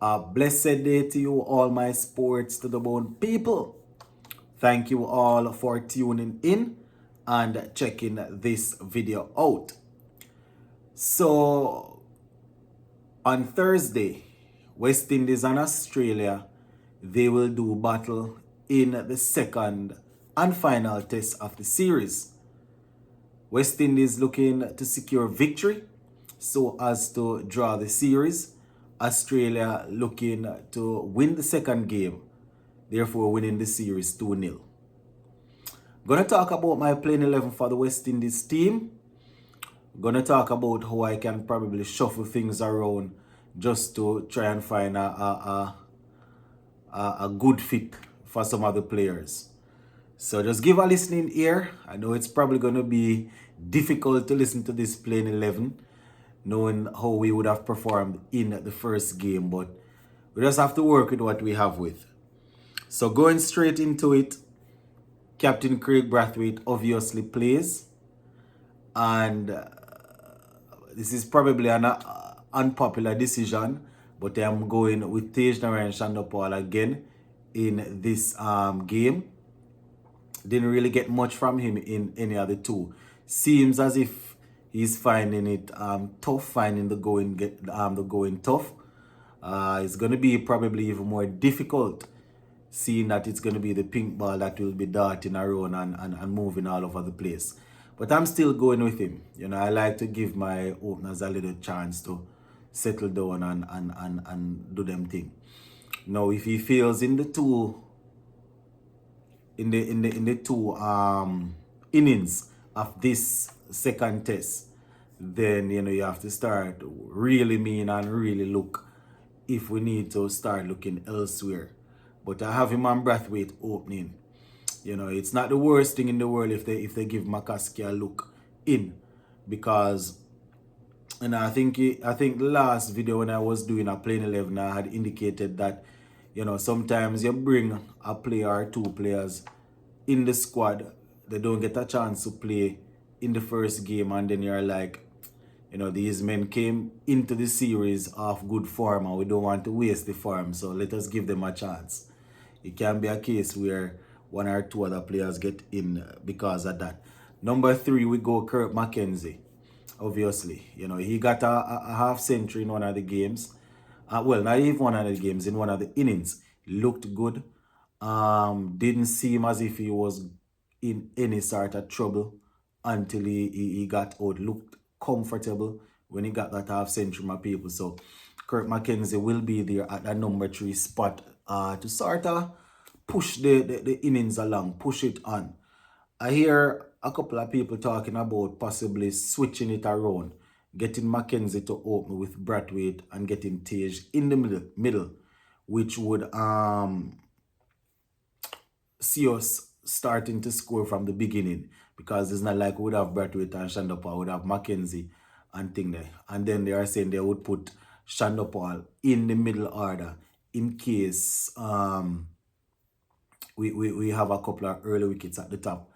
A blessed day to you, all my sports to the bone people. Thank you all for tuning in and checking this video out. So, on Thursday, West Indies and Australia, they will do battle in the second and final test of the series. West Indies looking to secure victory so as to draw the series. Australia looking to win the second game, therefore winning the series 2-0. Gonna talk about my playing 11 for the West Indies team. Gonna talk about how I can probably shuffle things around just to try and find a good fit for some of the players. So just give a listening ear. I know it's probably going to be difficult to listen to this playing 11, knowing how we would have performed in the first game, but we just have to work with what we have with. So going straight into it, Captain Craig Brathwaite obviously plays, and this is probably an unpopular decision, but I'm going with Tejnarayan Shandapal again in this game. Didn't really get much from him in any of the two. Seems as if he's finding it tough, finding the going tough. It's going to be probably even more difficult, seeing that it's going to be the pink ball that will be darting around and moving all over the place. But I'm still going with him. You know, I like to give my openers a little chance to settle down and do them thing. Now, if he fails in the two innings of this second test, then you have to start really mean and really look if we need to start looking elsewhere. But I have him on Brathwaite opening. It's not the worst thing in the world if they give McCaskey a look in, because I think the last video when I was doing a playing 11, I had indicated that sometimes you bring a player or two players in the squad, they don't get a chance to play in the first game, and then you're like, these men came into the series off good form and we don't want to waste the form, so let us give them a chance. It can be a case where one or two other players get in because of that. Number 3, we go Kirk McKenzie. Obviously, he got a half century in one of the games. Well, not even one of the games, in one of the innings. Looked good. Didn't seem as if he was in any sort of trouble until he got out. Looked comfortable when he got that half century, my people. So Kirk McKenzie will be there at that number 3 spot to sort of push the innings along, push it on. I hear a couple of people talking about possibly switching it around, getting McKenzie to open with Brathwaite and getting Tej in the middle, which would see us starting to score from the beginning, because it's not like we would have Brathwaite and Shandapal, would have McKenzie and thing there. And then they are saying they would put Shandapal in the middle order in case we have a couple of early wickets at the top.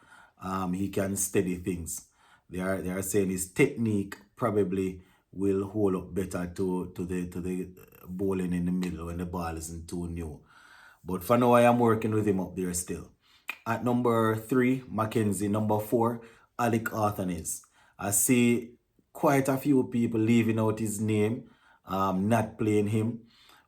He can steady things. They are saying his technique probably will hold up better to the bowling in the middle when the ball isn't too new. But for now, I am working with him up there still. At number 3, McKenzie. Number 4, Alec Arthanes. I see quite a few people leaving out his name, not playing him.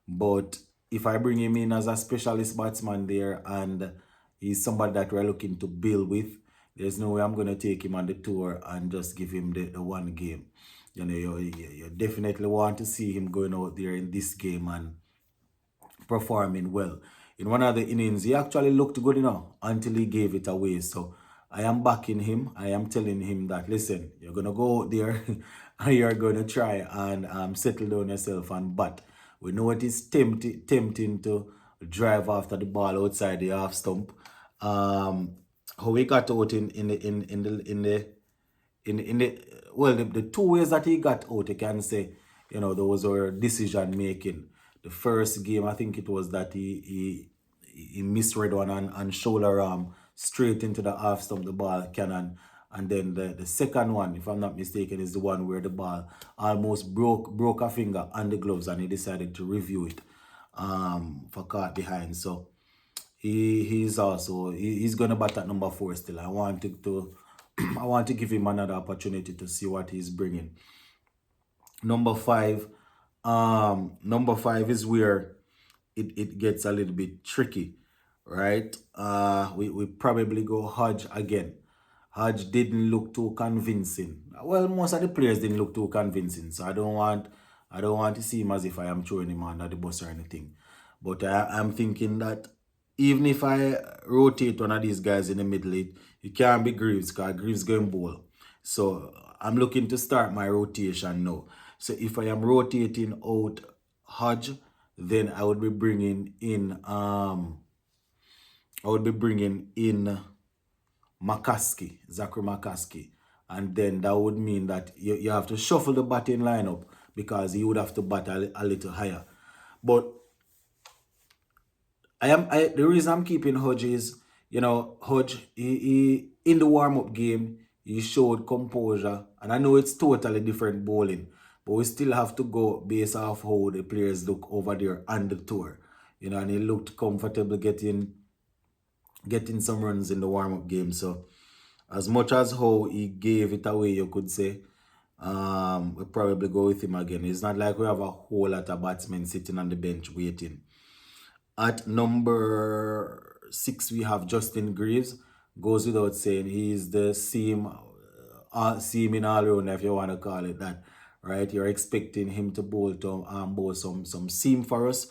But if I bring him in as a specialist batsman there and he's somebody that we're looking to build with, there's no way I'm going to take him on the tour and just give him the one game. You definitely want to see him going out there in this game and performing well. In one of the innings, he actually looked good enough until he gave it away. So I am backing him. I am telling him that, listen, you're going to go out there and you're going to try and settle down yourself and bat. We know it is tempting to drive after the ball outside the half stump. How he got out in the two ways that he got out, you can say, those were decision making. The first game, I think it was that he misread one and shoulder arm straight into the half stump, the ball cannon. And then the second one, if I'm not mistaken, is the one where the ball almost broke a finger on the gloves and he decided to review it. for caught behind. So he's gonna bat at number 4 still. I wanted to I want to give him another opportunity to see what he's bringing. Number 5, number 5 is where it gets a little bit tricky, right? We probably go Hodge again. Hodge didn't look too convincing. Well, most of the players didn't look too convincing, so I don't want to see him as if I am throwing him under the bus or anything. But I'm thinking that even if I rotate one of these guys in the middle, it can't be Greaves because Greaves going bowl. So I'm looking to start my rotation now. So if I am rotating out Hodge, then I would be bringing in Zachary McCaskey. And then that would mean that you have to shuffle the batting lineup because he would have to bat a little higher. But the reason I'm keeping Hodge is, Hodge, he in the warm-up game, he showed composure. And I know it's totally different bowling, but we still have to go based off how the players look over there on the tour. And he looked comfortable getting some runs in the warm-up game. So as much as how he gave it away, you could say, we'll probably go with him again. It's not like we have a whole lot of batsmen sitting on the bench waiting. At number 6, we have Justin Greaves. Goes without saying, he's the seam in all round, if you want to call it that. Right? You're expecting him to bowl some seam for us,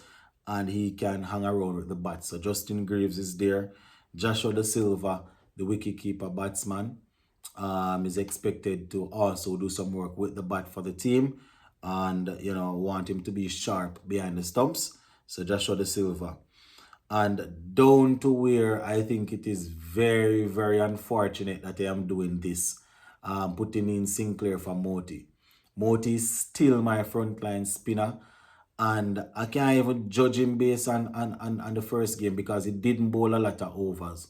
and he can hang around with the bat. So Justin Greaves is there. Joshua Da Silva, the wicketkeeper batsman, is expected to also do some work with the bat for the team, and want him to be sharp behind the stumps. So Joshua Da Silva. And down to where I think it is very, very unfortunate that I am doing this, putting in Sinclair for Moti. Moti is still my frontline spinner, and I can't even judge him based on the first game because he didn't bowl a lot of overs,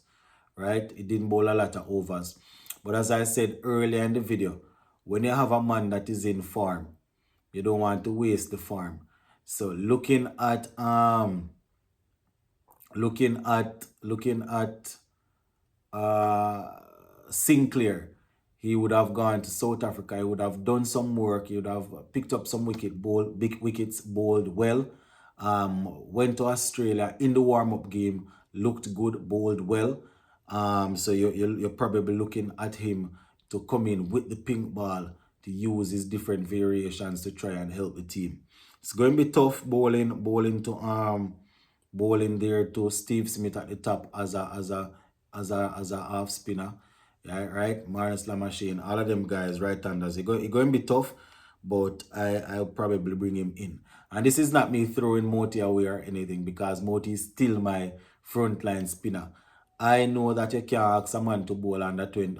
right? He didn't bowl a lot of overs. But as I said earlier in the video, when you have a man that is in form, you don't want to waste the form. So looking at Sinclair, he would have gone to South Africa. He would have done some work. He would have picked up some big wickets, bowled well. Went to Australia in the warm-up game, looked good, bowled well. So you're probably looking at him to come in with the pink ball to use his different variations to try and help the team. It's going to be tough bowling there to Steve Smith at the top as a half spinner. Yeah, right? Maurice Lamachine, all of them guys, right-handers. It's going to be tough, but I'll probably bring him in. And this is not me throwing Moti away or anything because Moti is still my frontline spinner. I know that you can't ask a man to bowl under 20,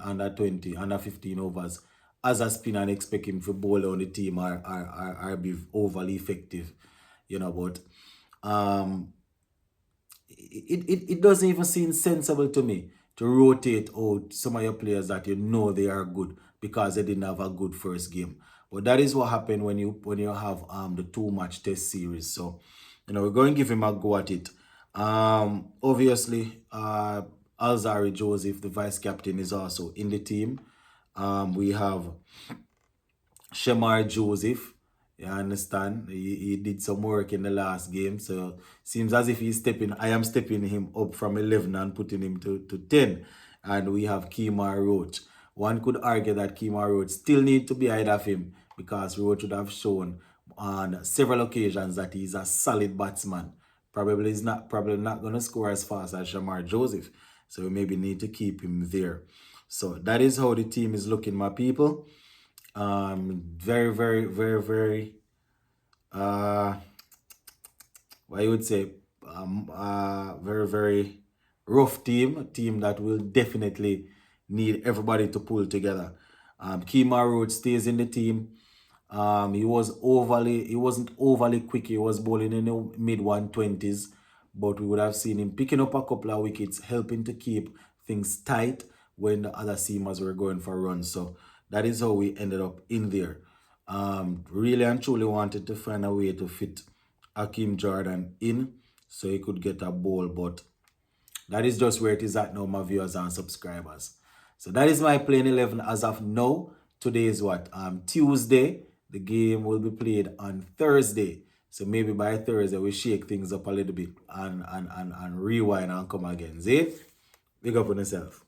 under 15 overs as a spinner and expect him to bowl on the team or be overly effective, but it doesn't even seem sensible to me to rotate out some of your players that they are good because they didn't have a good first game. But that is what happened when you have the 2-match test series. So, we're going to give him a go at it. Obviously, Alzarri Joseph, the vice captain, is also in the team. We have Shemar Joseph. You understand? He did some work in the last game. So seems as if I am stepping him up from 11 and putting him to 10. And we have Kemar Roach. One could argue that Kemar Roach still need to be ahead of him because Roach would have shown on several occasions that he's a solid batsman. Probably not going to score as fast as Shemar Joseph. So we maybe need to keep him there. So that is how the team is looking, my people. Very, very, very, very, what you would say, very, very rough team. A team that will definitely need everybody to pull together. Kemar Roach stays in the team. He wasn't overly quick. He was bowling in the mid-120s, but we would have seen him picking up a couple of wickets, helping to keep things tight when the other seamers were going for runs. So that is how we ended up in there. Really and truly wanted to find a way to fit Hakeem Jordan in so he could get a bowl. But that is just where it is at now, my viewers and subscribers. So that is my playing 11 as of now. Today is what? Tuesday. The game will be played on Thursday. So maybe by Thursday we shake things up a little bit and rewind and come again. See? Big up on yourself.